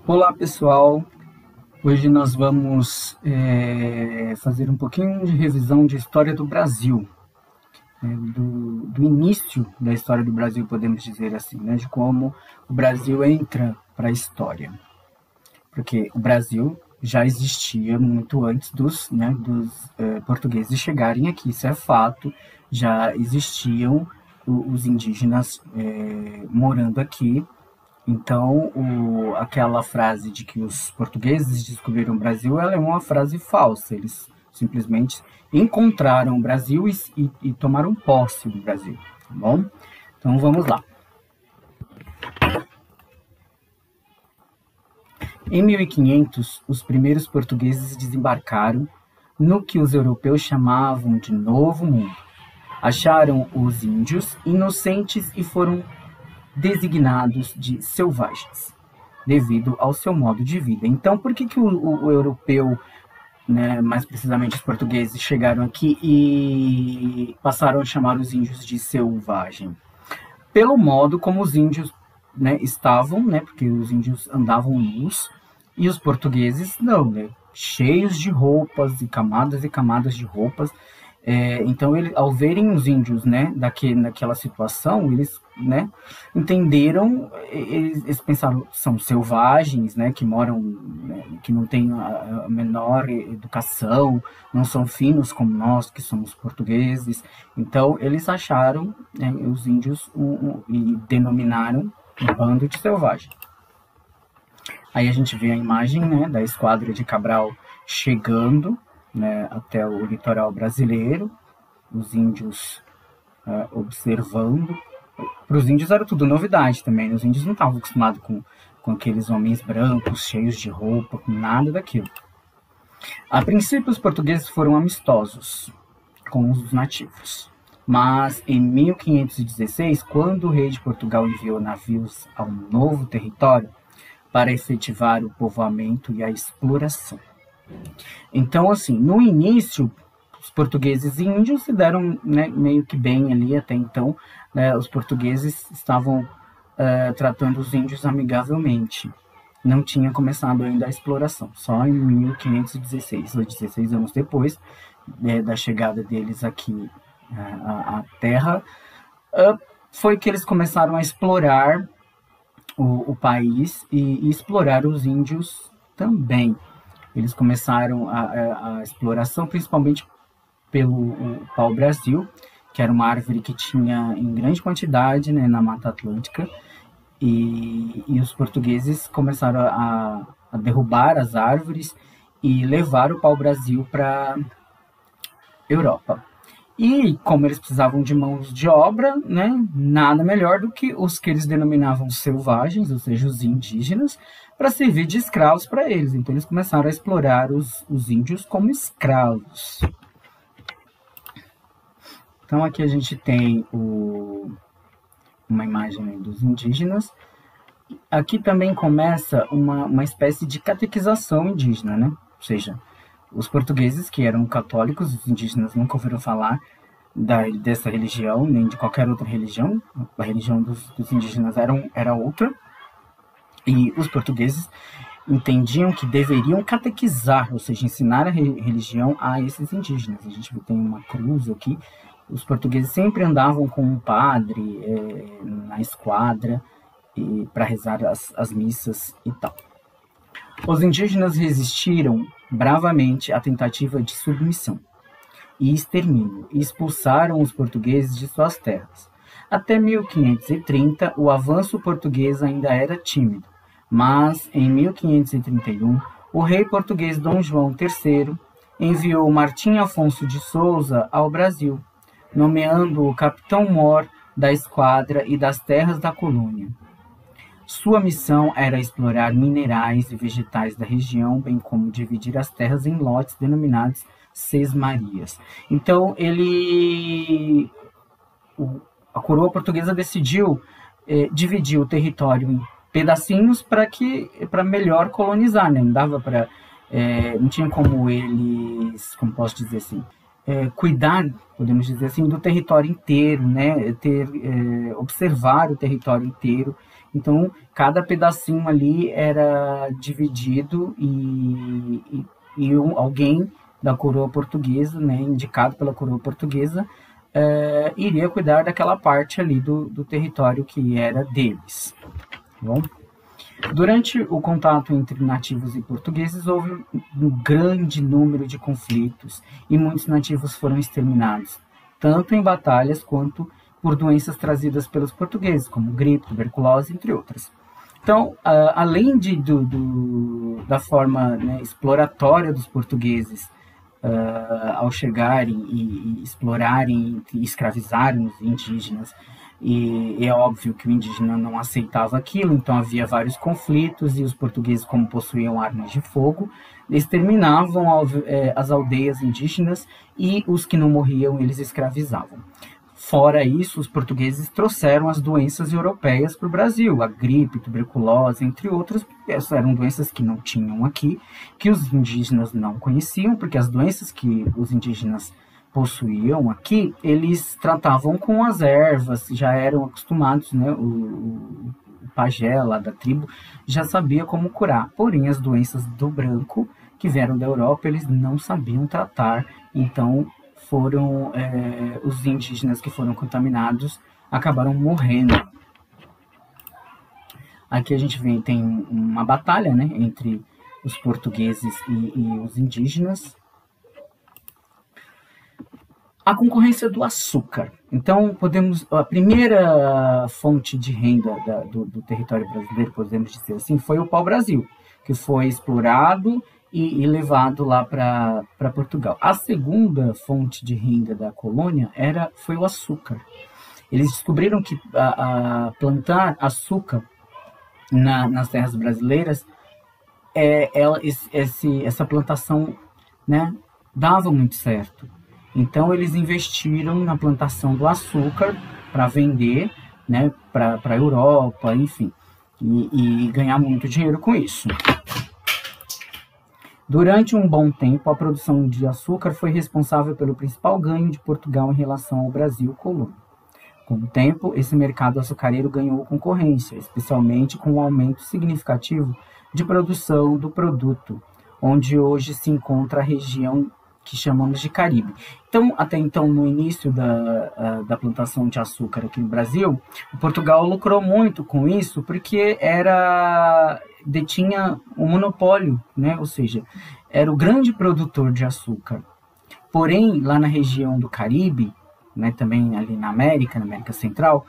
Olá pessoal, hoje nós vamos fazer um pouquinho de revisão de história do Brasil, do início da história do Brasil, podemos dizer assim, né, de como o Brasil entra para a história, porque o Brasil já existia muito antes dos portugueses chegarem aqui, isso é fato, já existiam os indígenas morando aqui. Então, aquela frase de que os portugueses descobriram o Brasil, ela é uma frase falsa. Eles simplesmente encontraram o Brasil e tomaram posse do Brasil, tá bom? Então, vamos lá. Em 1500, os primeiros portugueses desembarcaram no que os europeus chamavam de Novo Mundo. Acharam os índios inocentes e foram designados de selvagens, devido ao seu modo de vida. Então, por que o europeu, né, mais precisamente os portugueses, chegaram aqui e passaram a chamar os índios de selvagem? Pelo modo como os índios, né, estavam, né, porque os índios andavam nus, e os portugueses não, né, cheios de roupas e camadas de roupas. Então, ao verem os índios, né, naquela situação, eles, né, entenderam, eles pensaram, são selvagens, né, que moram, né, que não têm a menor educação, não são finos como nós, que somos portugueses. Então, eles acharam, né, os índios e denominaram um bando de selvagem. Aí a gente vê a imagem, né, da esquadra de Cabral chegando, né, até o litoral brasileiro, os índios observando. Para os índios era tudo novidade também, né? Os índios não estavam acostumados com aqueles homens brancos, cheios de roupa, com nada daquilo. A princípio, os portugueses foram amistosos com os nativos, mas em 1516, quando o rei de Portugal enviou navios ao novo território para efetivar o povoamento e a exploração. Então, assim, no início, os portugueses e índios se deram, né, meio que bem ali até então, né, os portugueses estavam tratando os índios amigavelmente. Não tinha começado ainda a exploração, só em 1516, 16 anos depois da chegada deles aqui à terra, foi que eles começaram a explorar o país e explorar os índios também. Eles começaram a exploração, principalmente pelo pau-brasil, que era uma árvore que tinha em grande quantidade, né, na Mata Atlântica, e os portugueses começaram a derrubar as árvores e levar o pau-brasil para a Europa. E como eles precisavam de mãos de obra, né, nada melhor do que os que eles denominavam selvagens, ou seja, os indígenas, para servir de escravos para eles. Então eles começaram a explorar os índios como escravos. Então aqui a gente tem uma imagem dos indígenas. Aqui também começa uma espécie de catequização indígena, né? Ou seja, os portugueses, que eram católicos, os indígenas nunca ouviram falar dessa religião, nem de qualquer outra religião. A religião dos indígenas era outra. E os portugueses entendiam que deveriam catequizar, ou seja, ensinar a religião a esses indígenas. A gente tem uma cruz aqui. Os portugueses sempre andavam com um padre na esquadra para rezar as missas e tal. Os indígenas resistiram bravamente à tentativa de submissão e extermínio e expulsaram os portugueses de suas terras. Até 1530, o avanço português ainda era tímido, mas em 1531, o rei português Dom João III enviou Martim Afonso de Souza ao Brasil, nomeando-o capitão-mor da esquadra e das terras da colônia. Sua missão era explorar minerais e vegetais da região, bem como dividir as terras em lotes denominados sesmarias. Então, a coroa portuguesa decidiu dividir o território em pedacinhos para melhor colonizar, né? Não dava para, não tinha como eles, como posso dizer assim, cuidar, podemos dizer assim, do território inteiro, né? Observar o território inteiro. Então, cada pedacinho ali era dividido e alguém da coroa portuguesa, né, indicado pela coroa portuguesa, iria cuidar daquela parte ali do território que era deles. Bom? Durante o contato entre nativos e portugueses, houve um grande número de conflitos e muitos nativos foram exterminados, tanto em batalhas quanto por doenças trazidas pelos portugueses, como gripe, tuberculose, entre outras. Então, além da forma, né, exploratória dos portugueses ao chegarem e explorarem e escravizarem os indígenas, e é óbvio que o indígena não aceitava aquilo, então havia vários conflitos, e os portugueses, como possuíam armas de fogo, exterminavam as aldeias indígenas, e os que não morriam eles escravizavam. Fora isso, os portugueses trouxeram as doenças europeias para o Brasil, a gripe, tuberculose, entre outras. Essas eram doenças que não tinham aqui, que os indígenas não conheciam, porque as doenças que os indígenas possuíam aqui, eles tratavam com as ervas, já eram acostumados, né? O pajé lá da tribo já sabia como curar. Porém, as doenças do branco, que vieram da Europa, eles não sabiam tratar, então foram os indígenas que foram contaminados acabaram morrendo. Aqui a gente vê, tem uma batalha, né, entre os portugueses e os indígenas. A concorrência do açúcar. Então, a primeira fonte de renda do território brasileiro, podemos dizer assim, foi o pau-brasil, que foi explorado e levado lá para Portugal. A segunda fonte de renda da colônia foi o açúcar. Eles descobriram que plantar açúcar nas terras brasileiras, essa plantação, né, dava muito certo. Então, eles investiram na plantação do açúcar para vender, né, para a Europa, enfim, e ganhar muito dinheiro com isso. Durante um bom tempo, a produção de açúcar foi responsável pelo principal ganho de Portugal em relação ao Brasil colônia. Com o tempo, esse mercado açucareiro ganhou concorrência, especialmente com o aumento significativo de produção do produto, onde hoje se encontra a região que chamamos de Caribe. Então, até então, no início da plantação de açúcar aqui no Brasil, Portugal lucrou muito com isso, porque detinha um monopólio, né? Ou seja, era o grande produtor de açúcar. Porém, lá na região do Caribe, né, também ali na América Central,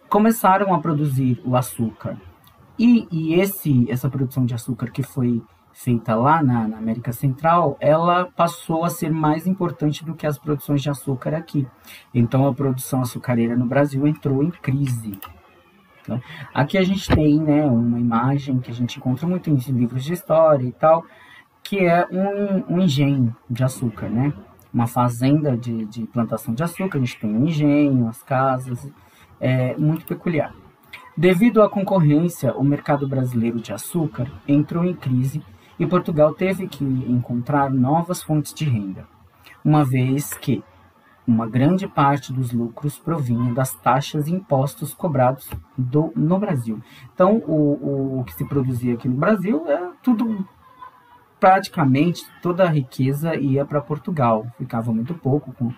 começaram a produzir o açúcar. E essa produção de açúcar que foi feita lá na América Central, ela passou a ser mais importante do que as produções de açúcar aqui. Então, a produção açucareira no Brasil entrou em crise. Então, aqui a gente tem, né, uma imagem que a gente encontra muito em livros de história e tal, que é um engenho de açúcar, né? Uma fazenda de plantação de açúcar, a gente tem um engenho, as casas, muito peculiar. Devido à concorrência, o mercado brasileiro de açúcar entrou em crise e Portugal teve que encontrar novas fontes de renda, uma vez que uma grande parte dos lucros provinha das taxas e impostos cobrados no Brasil. Então, o que se produzia aqui no Brasil tudo, praticamente toda a riqueza ia para Portugal, ficava muito pouco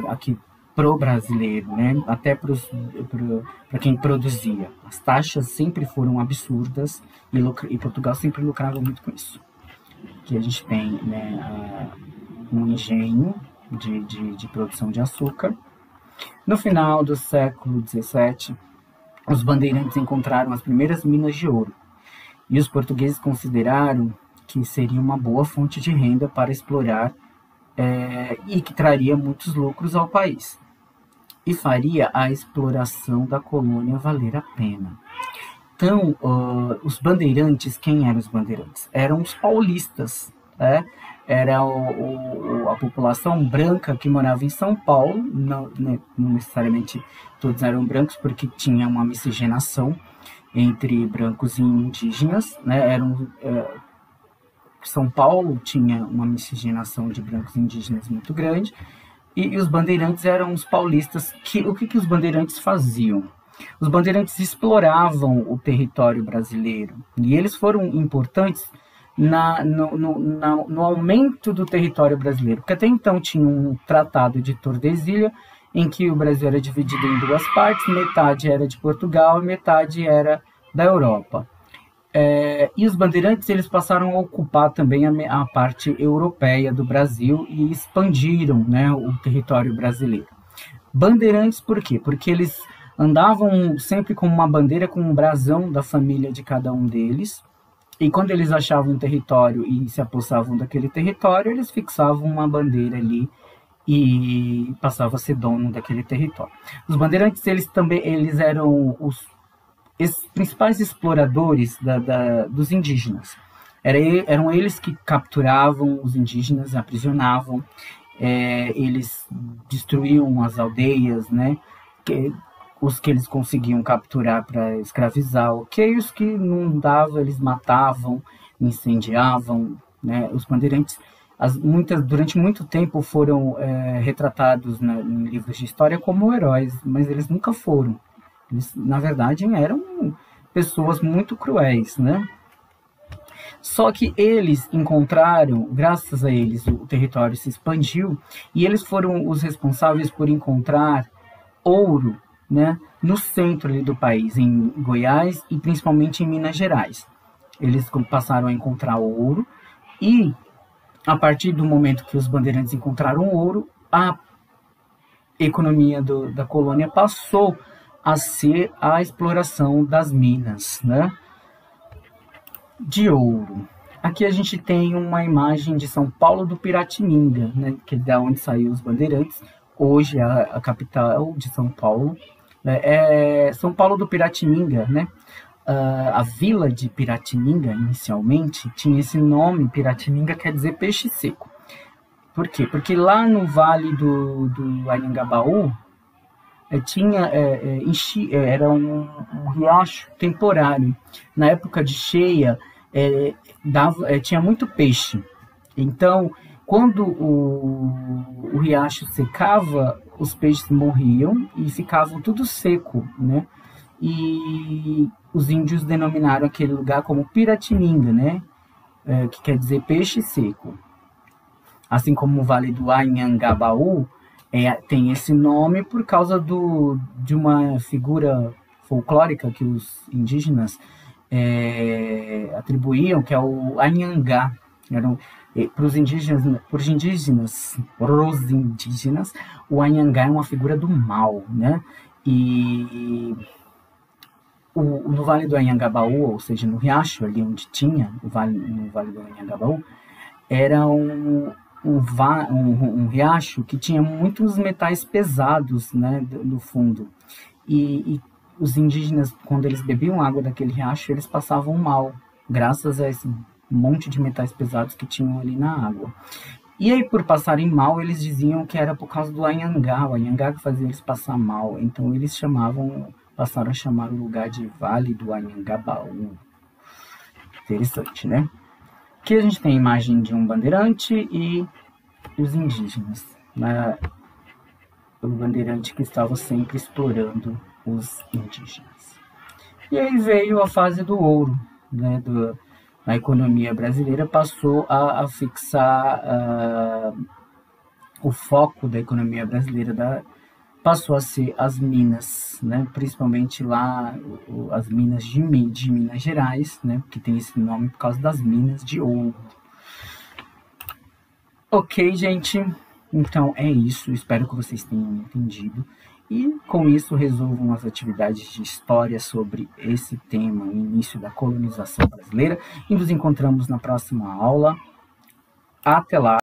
aqui pro brasileiro, né? Até para quem produzia. As taxas sempre foram absurdas e Portugal sempre lucrava muito com isso. Aqui a gente tem, né, um engenho de produção de açúcar. No final do século XVII, os bandeirantes encontraram as primeiras minas de ouro e os portugueses consideraram que seria uma boa fonte de renda para explorar e que traria muitos lucros ao país e faria a exploração da colônia valer a pena. Então, os bandeirantes, quem eram os bandeirantes? Eram os paulistas, né? Era a população branca que morava em São Paulo, não necessariamente todos eram brancos, porque tinha uma miscigenação entre brancos e indígenas, né? São Paulo tinha uma miscigenação de brancos e indígenas muito grande, e os bandeirantes eram os paulistas. O que os bandeirantes faziam? Os bandeirantes exploravam o território brasileiro e eles foram importantes no aumento do território brasileiro, porque até então tinha um tratado de Tordesilhas, em que o Brasil era dividido em duas partes, metade era de Portugal e metade era da Europa. E os bandeirantes eles passaram a ocupar também a parte europeia do Brasil e expandiram, né, o território brasileiro. Bandeirantes por quê? Porque eles andavam sempre com uma bandeira com um brasão da família de cada um deles, e quando eles achavam um território e se apossavam daquele território, eles fixavam uma bandeira ali e passavam a ser dono daquele território. Os bandeirantes eles eram os principais exploradores dos indígenas. Eram eles que capturavam os indígenas, aprisionavam, eles destruíam as aldeias, né? Os que eles conseguiam capturar para escravizar, ok? Os que não davam, eles matavam, incendiavam, né? Os bandeirantes, durante muito tempo, foram retratados em livros de história como heróis, mas eles nunca foram. Eles, na verdade, eram pessoas muito cruéis, né? Só que eles encontraram, graças a eles, o território se expandiu e eles foram os responsáveis por encontrar ouro, né, no centro ali do país, em Goiás e principalmente em Minas Gerais. Eles passaram a encontrar ouro e, a partir do momento que os bandeirantes encontraram ouro, a economia da colônia passou a ser a exploração das minas, né, de ouro. Aqui a gente tem uma imagem de São Paulo do Piratininga, né, que é da onde saíram os bandeirantes. Hoje é a capital de São Paulo. São Paulo do Piratininga, né? A vila de Piratininga, inicialmente, tinha esse nome, Piratininga quer dizer peixe seco. Por quê? Porque lá no vale do Anhangabaú, era um riacho temporário. Na época de cheia, tinha muito peixe. Então, quando o riacho secava, os peixes morriam e ficavam tudo seco, né? E os índios denominaram aquele lugar como Piratininga, né? Que quer dizer peixe seco. Assim como o Vale do Anhangabaú tem esse nome por causa de uma figura folclórica que os indígenas atribuíam, que é o Anhangá. Para os indígenas, o Anhangá é uma figura do mal, né? E no Vale do Anhangabaú, ou seja, no riacho ali onde tinha no Vale do Anhangabaú, era um riacho que tinha muitos metais pesados, né, no fundo. E os indígenas, quando eles bebiam água daquele riacho, eles passavam mal, graças a esse monte de metais pesados que tinham ali na água. E aí, por passarem mal, eles diziam que era por causa do Anhangá, o Anhangá que fazia eles passar mal. Então, eles passaram a chamar o lugar de Vale do Anhangabaú. Interessante, né? Aqui a gente tem a imagem de um bandeirante e os indígenas, né? O bandeirante que estava sempre explorando os indígenas. E aí veio a fase do ouro, né? A economia brasileira passou a fixar o foco da economia brasileira, passou a ser as minas, né? Principalmente lá as minas de Minas Gerais, né? Que tem esse nome por causa das minas de ouro. Ok, gente, então é isso, espero que vocês tenham entendido. E com isso resolvam as atividades de história sobre esse tema, o início da colonização brasileira. E nos encontramos na próxima aula. Até lá!